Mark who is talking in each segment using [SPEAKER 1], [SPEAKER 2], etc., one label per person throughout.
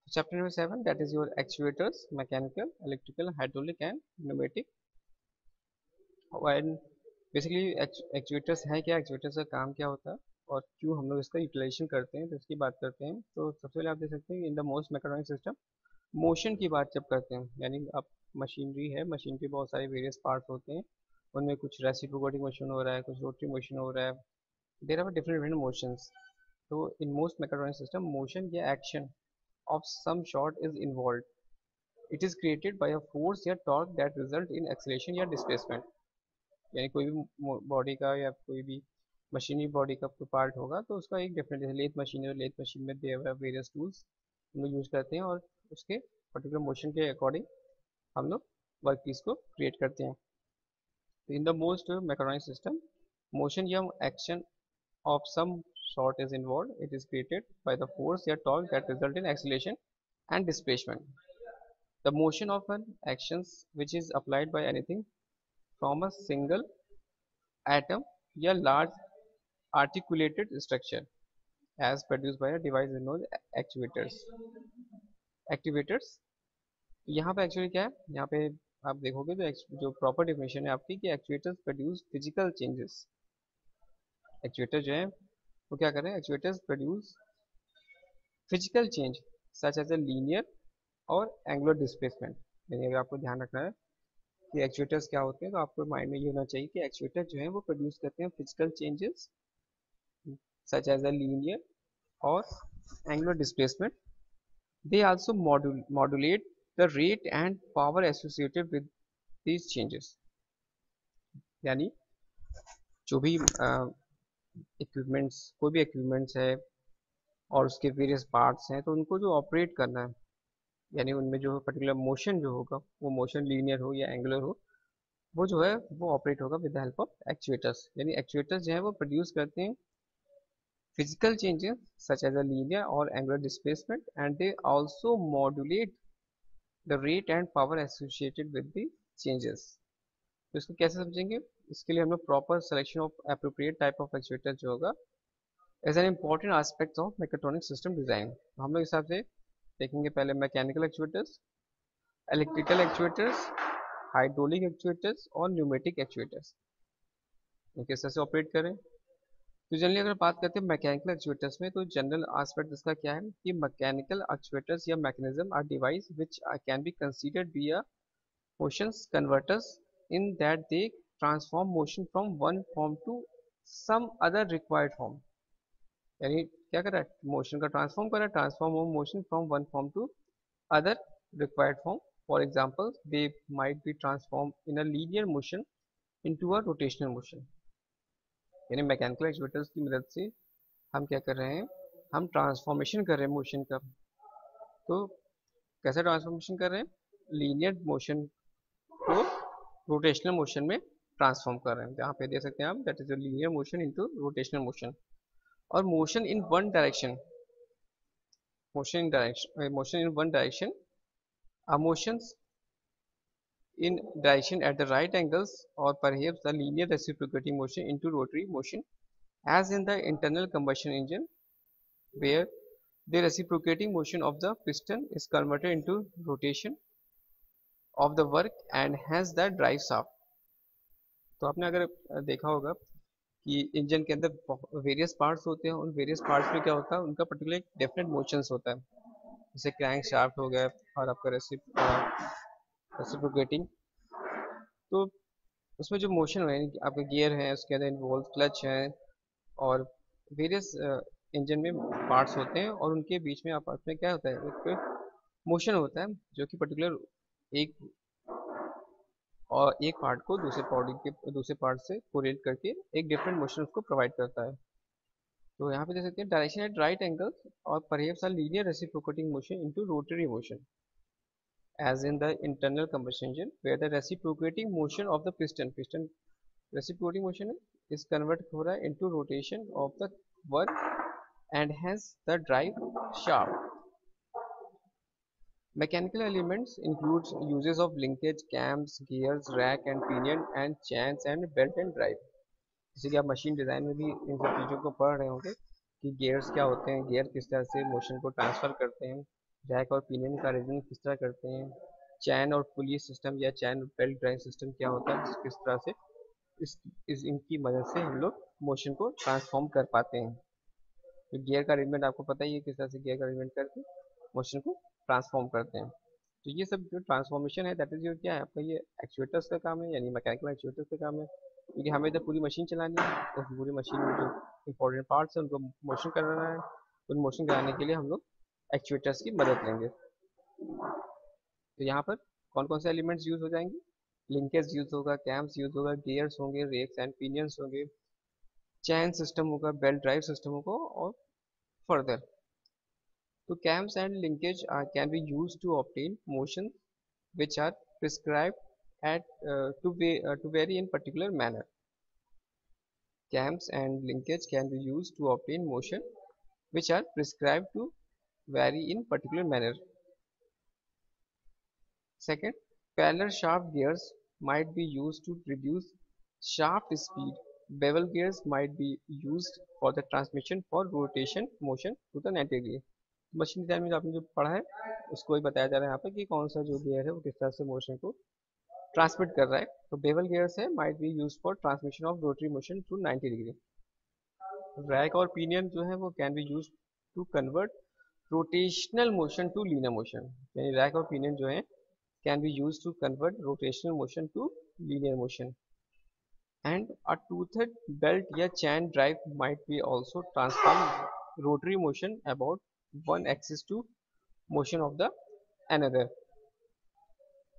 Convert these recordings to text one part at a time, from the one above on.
[SPEAKER 1] Chapter number 7, that is your actuators, mechanical, electrical, hydraulic and pneumatic. And basically actuators हैं क्या, actuators का काम क्या होता है और क्यों हम लोग इसका यूटिलाइजेशन करते हैं, तो इसकी बात करते हैं। तो सबसे पहले आप देख सकते हैं in the most mechatronic system, motion की बात जब करते हैं, यानी आप मशीनरी है, मशीन के बहुत सारे वेरियस पार्ट्स होते हैं, उनमें कुछ रेसिप्रोकेटिंग मोशन हो रहा है, कुछ रोटरी मोशन हो रहा है, there are different different motions. तो in most mechatronic system motion या action of some sort is involved. It is created by a force या torque that result in acceleration या displacement. यानी कोई भी बॉडी का या कोई भी मशीनरी बॉडी का कोई पार्ट होगा तो उसका एक डेफिनेट, लेथ मशीन है, लेथ मशीन में दे वेरियस टूल्स हम लोग यूज़ करते हैं और उसके पर्टिकुलर मोशन के अकॉर्डिंग हम लोग वर्क पीस को क्रिएट करते हैं। तो in the most mechatronic system motion या action of some sort is involved. It is created by the force or torque that result in acceleration and displacement. The motion of an actions which is applied by anything from a single atom or large articulated structure as produced by a device known as actuators. Activators, यहाँ पे actually क्या है, यहाँ पे आप देखोगे तो जो प्रॉपर डेफिनेशन है आपकी कि actuators produce physical changes. Actuator जो है वो क्या कर रहे हैं, actuators produce physical change such as a linear और एंगुलर डिस्प्लेसमेंट। यानी अगर आपको ध्यान रखना है कि एक्चुएटर्स क्या होते हैं तो आपको माइंड में ये होना चाहिए कि एक्चुएटर जो है वो प्रोड्यूस करते हैं physical changes such as a linear और angular displacement. They also modulate the rate and power associated with these changes. यानी जो भी इक्विपमेंट्स, कोई भी इक्विपमेंट्स है और उसके वेरियस पार्ट्स हैं, तो उनको जो ऑपरेट करना है, यानी उनमें जो पर्टिकुलर मोशन जो होगा वो मोशन लीनियर हो या एंगुलर हो, वो जो है वो ऑपरेट होगा with the help of actuators. यानी एक्चुएटर्स जो है वो प्रोड्यूस करते हैं physical changes such as a linear और angular displacement and they also modulate the rate and power associated with the changes. तो इसको कैसे समझेंगे, इसके लिए हम लोग proper selection of appropriate type of actuator जो होगा as an important aspect of mechatronic system design. हम लोग हिसाब से देखेंगे पहले mechanical actuators, electrical actuators, hydraulic actuators और न्यूमेटिक एक्चुएटर्स, किस तरह से ऑपरेट करें। तो जनरली अगर बात करते हैं मैकेनिकल एक्चुएटर्स में, तो जनरल एस्पेक्ट इसका क्या है कि मैकेनिकल एक्चुएटर्स या mechanism are device which can be considered be a motion converters in that they transform motion from one form to some other required form। यानी क्या कर रहा है, मोशन का ट्रांसफॉर्म कर रहा है, transform motion from one form to other required form. For example they might be transform in a linear motion into a rotational motion. यानी मैकेनिकल एक्चुएटर्स की मदद से हम क्या कर रहे हैं, हम ट्रांसफॉर्मेशन कर रहे हैं मोशन का। तो कैसे ट्रांसफॉर्मेशन कर रहे हैं, लीनियर मोशन को रोटेशनल मोशन में ट्रांसफॉर्म कर रहे हैं। यहाँ पे देख सकते हैं आप, that is linear motion into rotational motion. और motion in one direction, motion in one direction are motions in direction at the right angles or perhaps the linear reciprocating motion into rotary motion as in the internal combustion engine where the reciprocating motion of the piston is converted into rotation of the work and hence the drive shaft। तो आपने अगर देखा होगा कि engine के अंदर various parts होते हैं, उन वेरियस पार्ट्स में क्या होता है, उनका पर्टिकुलर एक डेफिनेट मोशंस होता है, जैसे क्रैंक शाफ्ट हो गया और आपका रेसिप्रोकेटिंग। तो उसमें जो मोशन है, आपके गियर हैं, उसके अंदर इन्वॉल्व क्लच है और वेरियस इंजन में पार्ट्स होते हैं और उनके बीच में आपस में क्या होता है, एक मोशन होता है जो कि पर्टिकुलर एक पार्ट को दूसरे पार्ट से कोरिलेट करके एक डिफरेंट मोशन उसको प्रोवाइड करता है। तो यहाँ पे देख सकते हैं डायरेक्शन एट राइट एंगल्स और perhaps a linear reciprocating motion into rotary motion as in the internal combustion engine where the reciprocating motion of the piston reciprocating motion is converted हो रहा है into rotation of the work and hence the drive shaft। Mechanical elements includes uses of linkage, cams, gears, rack and pinion and chains and belt and drive। जैसे कि आप machine design में भी इन सब चीज़ों को पढ़ रहे होंगे कि गियर्स क्या होते हैं, गियर किस तरह से मोशन को ट्रांसफ़र करते हैं, रैक और पिनियन का अरेंजमेंट किस तरह करते हैं, चैन और पुली सिस्टम या चैन बेल्ट ड्राइव सिस्टम क्या होता है, किस तरह से इस इनकी मदद से हम लोग मोशन को ट्रांसफॉर्म कर पाते हैं। तो गियर का अरेंजमेंट आपको पता ही है किस तरह से गियर का अरेंजमेंट करके मोशन को ट्रांसफॉर्म करते हैं। तो ये सब जो ट्रांसफॉर्मेशन है दैट इज योर क्या है आपका, ये एक्चुएटर्स का काम है, यानी मैकेनिकल एक्चुएटर्स का काम है, क्योंकि हमें तो पूरी मशीन चलानी है, तो पूरी मशीन में जो इंपॉर्टेंट पार्ट्स हैं उनको मोशन कराना है। उन मोशन कराने के लिए हम लोग एक्चुएटर्स की मदद लेंगे। तो यहाँ पर कौन कौन से एलिमेंट्स यूज हो जाएंगे, लिंकेज यूज होगा, कैम्स यूज होगा, गियर्स होंगे, रेक्स एंड पिनियंस होंगे, चैन सिस्टम होगा, बेल्ट ड्राइव सिस्टम होगा और फर्दर। तो cams and linkage can be used to obtain motion which are prescribed to vary in particular manner. Cams and linkage can be used to obtain motion which are prescribed to vary in particular manner. Second, parallel shaft gears might be used to reduce shaft speed. Bevel gears might be used for the transmission for rotation motion to the 90 degree. Machine design में जो आपने जो पढ़ा है उसको ही बताया जा रहा है यहाँ पे कि कौन सा जो गियर है वो किस तरह से मोशन को ट्रांसमिट कर रहा है। तो बेवल गियर्स है might be use for transmission of rotary motion to 90 degree. Rack और पिनियन जो है वो can be use to convert rotational motion to linear motion, यानी रैक और पिनियन जो है can be use to convert rotational motion to linear motion. And a toothed belt या chain drive might be also transform rotary motion about one axis to motion of the another.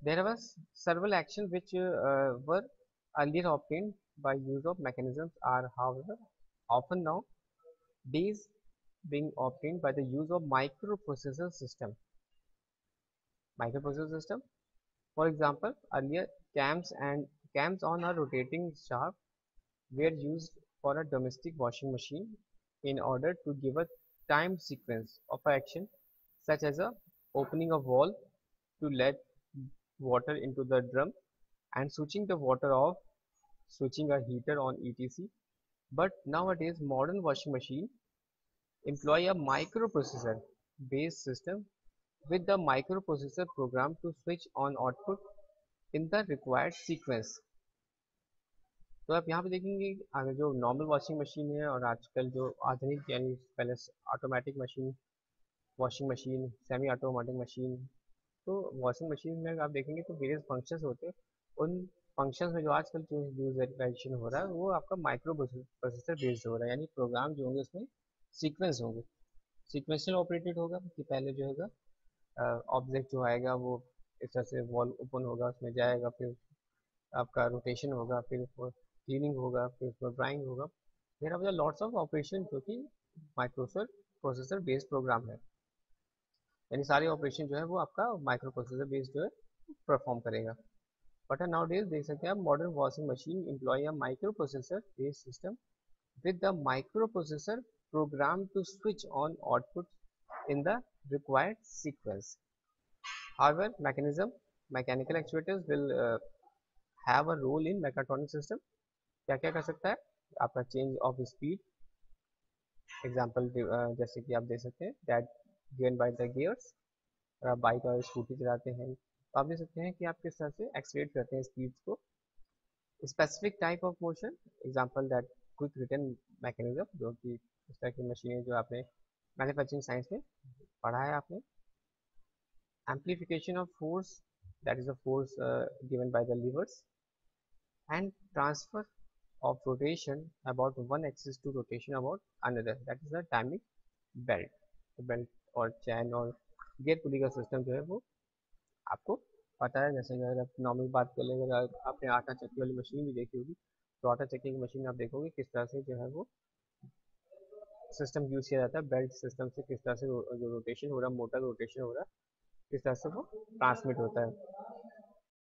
[SPEAKER 1] There was several actions which were earlier obtained by use of mechanisms are however often now days being obtained by the use of microprocessor system. Microprocessor system, for example, earlier cams on a rotating shaft were used for a domestic washing machine in order to give a time sequence of action such as a opening a valve to let water into the drum and switching the water off, switching a heater on etc. But nowadays modern washing machine employ a microprocessor based system with the microprocessor program to switch on output in the required sequence. तो आप यहाँ पे देखेंगे अगर जो normal washing machine है और आजकल जो आधुनिक यानी पहले automatic machine, washing machine, semi automatic machine, तो वॉशिंग मशीन में आप देखेंगे तो वेरियस फंक्शंस होते हैं। उन फंक्शंस में जो आजकल जो यूजराइजेशन हो रहा है वो आपका माइक्रो प्रोसेसर बेस्ड हो रहा है, यानी प्रोग्राम जो होंगे उसमें सीक्वेंस होंगे, सीक्वेंशियल ऑपरेटेड होगा कि पहले जो होगा ऑब्जेक्ट जो आएगा वो इस तरह से वॉल ओपन होगा, उसमें जाएगा, फिर आपका रोटेशन होगा, फिर क्लीनिंग होगा, फिर उसमें ड्राइंग होगा। There are lots of operation जो कि माइक्रोसर प्रोसेसर बेस्ड प्रोग्राम है, यानी सारे ऑपरेशन जो है वो आपका माइक्रो प्रोसेसर बेस्ड जो है परफॉर्म करेगा। बट नाउ डेज देख सकते हैं आप modern washing machine employ a microprocessor based system with the microprocessor program to switch on output in the required sequence. However, mechanical actuators will have a role in mechatronic system. क्या क्या कर सकता है आपका, change of speed, example जैसे कि आप देख सकते हैं that given by the gears. अगर आप बाइक और स्कूटी चलाते हैं तो आप देख सकते हैं कि आप किस तरह से एक्सलेट करते हैं स्पीड को। Specific type of motion, example that quick return mechanism, जो कि इस तरह की मशीनें जो आपने मैन्युफैक्चरिंग साइंस में पढ़ा है आपने। amplification of force, that is the force given by the levers, and transfer of rotation about one axis to rotation about another, that is the timing belt। तो बेल्ट और चैन और गियर पुली का system जो है वो आपको पता है। जैसे अगर आप नॉर्मल बात कर लें, अगर आपने आटा चक्की वाली मशीन भी देखी होगी तो आटा चक्की की मशीन आप देखोगे किस तरह से जो है वो सिस्टम यूज किया जाता है, बेल्ट सिस्टम से किस तरह से जो रोटेशन हो रहा है, मोटर रोटेशन हो रहा है, किस तरह से वो ट्रांसमिट होता है।